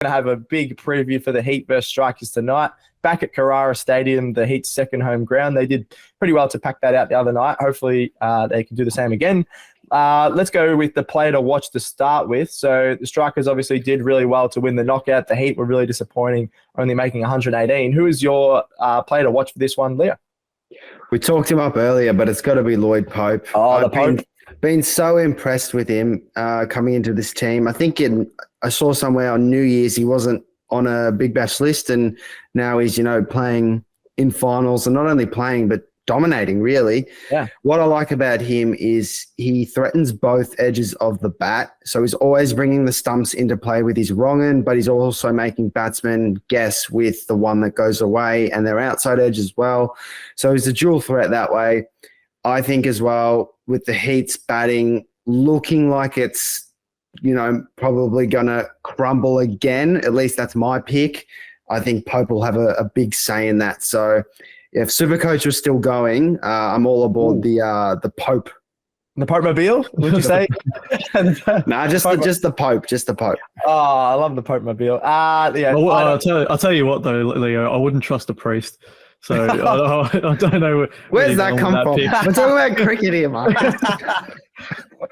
going to have a big preview for the Heat versus Strikers tonight. Back at Carrara Stadium, the Heat's second home ground. They did pretty well to pack that out the other night. Hopefully they can do the same again. Let's go with the player to watch to start with. So the Strikers obviously did really well to win the knockout. The Heat were really disappointing, only making 118. Who is your player to watch for this one, Leo? We talked him up earlier, but it's got to be Lloyd Pope. Oh, the Pope. Been so impressed with him coming into this team. I think I saw somewhere on New Year's he wasn't on a Big Bash list, and now he's, playing in finals, and not only playing, but dominating, really. Yeah. What I like about him is he threatens both edges of the bat. So he's always bringing the stumps into play with his wrong end, but he's also making batsmen guess with the one that goes away and their outside edge as well. So he's a dual threat that way. I think as well, with the Heat's batting looking like it's, probably going to crumble again. At least that's my pick. I think Pope will have a big say in that. So if Supercoach was still going, I'm all aboard the Pope. The Pope-mobile, would you say? Nah, just the Pope. Oh, I love the Pope-mobile. Yeah. I'll tell you what, though, Leo, I wouldn't trust a priest. So I don't know. Where's that come from? We're talking about cricket here, mate.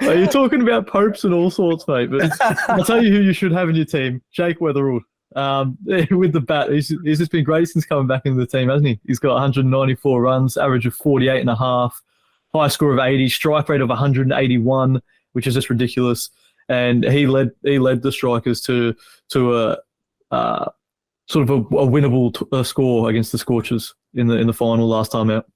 You're talking about popes and all sorts, mate. But I'll tell you who you should have in your team: Jake Weatherall. With the bat, he's just been great since coming back into the team, hasn't he? He's got 194 runs, average of 48.5, high score of 80, strike rate of 181, which is just ridiculous. And he led the Strikers to a sort of a winnable score against the Scorchers in the final last time out.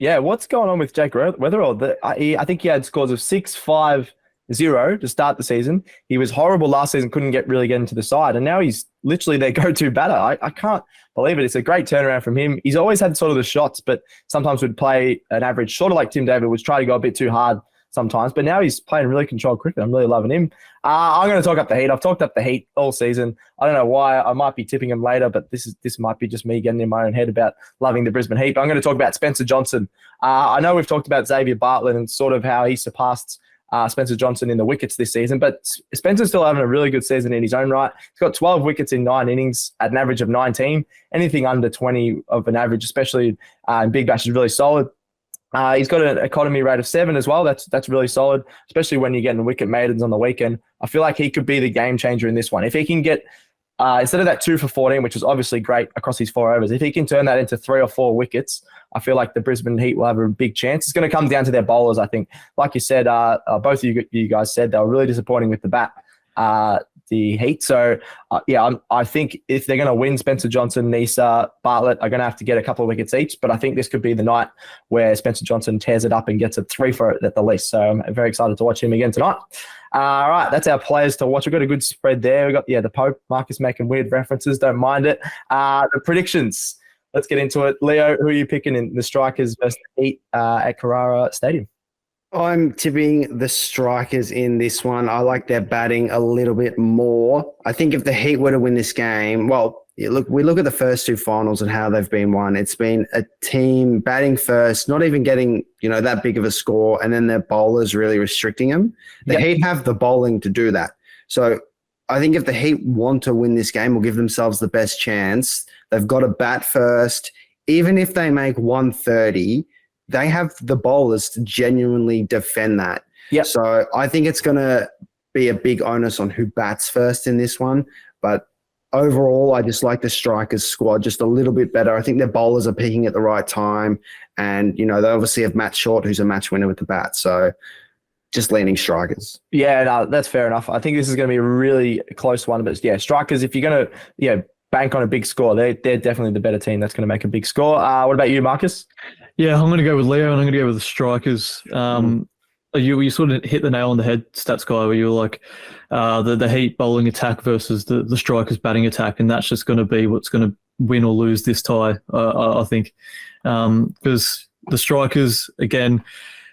Yeah, what's going on with Jake Weatherall? I think he had scores of 6-5-0 to start the season. He was horrible last season, couldn't really get into the side, and now he's literally their go-to batter. I can't believe it. It's a great turnaround from him. He's always had sort of the shots, but sometimes would play an average, sort of like Tim David, would try to go a bit too hard sometimes, but now he's playing really controlled cricket. I'm really loving him. I'm going to talk up the Heat. I've talked up the Heat all season. I don't know why. I might be tipping him later, but this might be just me getting in my own head about loving the Brisbane Heat. But I'm going to talk about Spencer Johnson. I know we've talked about Xavier Bartlett and sort of how he surpassed Spencer Johnson in the wickets this season, but Spencer's still having a really good season in his own right. He's got 12 wickets in 9 innings at an average of 19. Anything under 20 of an average, especially in Big Bash, is really solid. He's got an economy rate of 7 as well. That's really solid, especially when you're getting wicket maidens on the weekend. I feel like he could be the game changer in this one. If he can get, instead of that 2 for 14, which was obviously great across his 4 overs, if he can turn that into 3 or 4 wickets, I feel like the Brisbane Heat will have a big chance. It's going to come down to their bowlers, I think. Like you said, both of you guys said they were really disappointing with the bat, the Heat. So, I think if they're going to win, Spencer Johnson, Nisa, Bartlett are going to have to get a couple of wickets each, but I think this could be the night where Spencer Johnson tears it up and gets a 3 for it at the least. So I'm very excited to watch him again tonight. All right, that's our players to watch. We've got a good spread there. We've got, the Pope. Marcus making weird references. Don't mind it. The predictions. Let's get into it. Leo, who are you picking in the Strikers versus the Heat at Carrara Stadium? I'm tipping the Strikers in this one. I like their batting a little bit more. I think if the Heat were to win this game, we look at the first 2 finals and how they've been won. It's been a team batting first, not even getting, that big of a score, and then their bowlers really restricting them. The Heat have the bowling to do that. So I think if the Heat want to win this game or give themselves the best chance, they've got to bat first. Even if they make 130, they have the bowlers to genuinely defend that. Yep. So I think it's going to be a big onus on who bats first in this one. But overall, I just like the Strikers squad just a little bit better. I think their bowlers are peaking at the right time. And, they obviously have Matt Short, who's a match winner with the bat. So just leaning Strikers. Yeah, no, that's fair enough. I think this is going to be a really close one. But, Strikers, if you're going to bank on a big score, they're definitely the better team that's going to make a big score. What about you, Marcus? Yeah, I'm going to go with Leo, and I'm going to go with the Strikers. You sort of hit the nail on the head, Stats Guy, where you were like the Heat bowling attack versus the Strikers batting attack, and that's just going to be what's going to win or lose this tie, I think. Because the Strikers, again,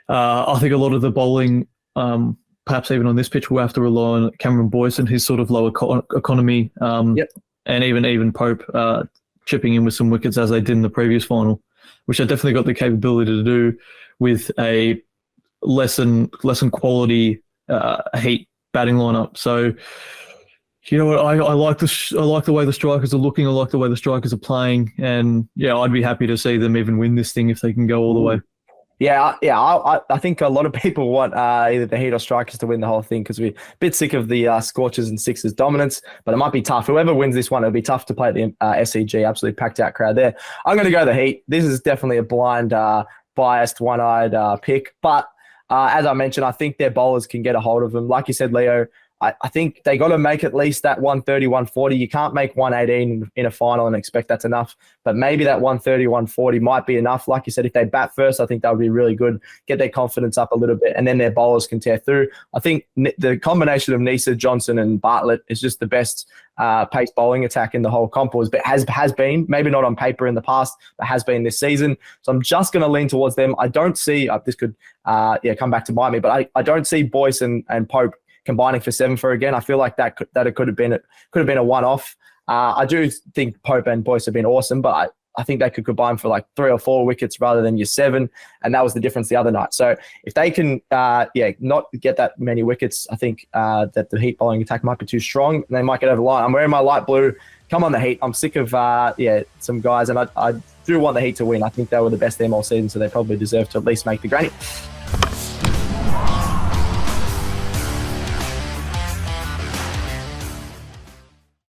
I think a lot of the bowling, perhaps even on this pitch, will have to rely on Cameron Boyce and his sort of low economy, and even Pope chipping in with some wickets as they did in the previous final, which I definitely got the capability to do with a lesson quality Heat batting lineup. So, You know what? I like I like the way the strikers are looking. I like the way the strikers are playing, and yeah, I'd be happy to see them even win this thing if they can go all the way. Yeah. I think a lot of people want either the Heat or Strikers to win the whole thing because we're a bit sick of the Scorchers and Sixers dominance, but it might be tough. Whoever wins this one, it'll be tough to play at the SCG. Absolutely packed out crowd there. I'm going to go the Heat. This is definitely a blind, biased, one-eyed pick, but as I mentioned, I think their bowlers can get a hold of them. Like you said, Leo, I think they got to make at least that 130, 140. You can't make 118 in a final and expect that's enough. But maybe that 130, 140 might be enough. Like you said, if they bat first, I think that would be really good. Get their confidence up a little bit, and then their bowlers can tear through. I think the combination of Nisa, Johnson, and Bartlett is just the best pace bowling attack in the whole comp. But has been, maybe not on paper in the past, but has been this season. So I'm just going to lean towards them. I don't see this could come back to bite me, but I don't see Boyce and Pope combining for 7 for again. I feel like it could have been a one-off. I do think Pope and Boyce have been awesome, but I think they could combine for like 3 or 4 wickets rather than your 7, and that was the difference the other night. So if they can, not get that many wickets, I think that the Heat bowling attack might be too strong, and they might get over the line. I'm wearing my light blue. Come on, the Heat. I'm sick of some guys, and I do want the Heat to win. I think they were the best team all season, so they probably deserve to at least make the granny.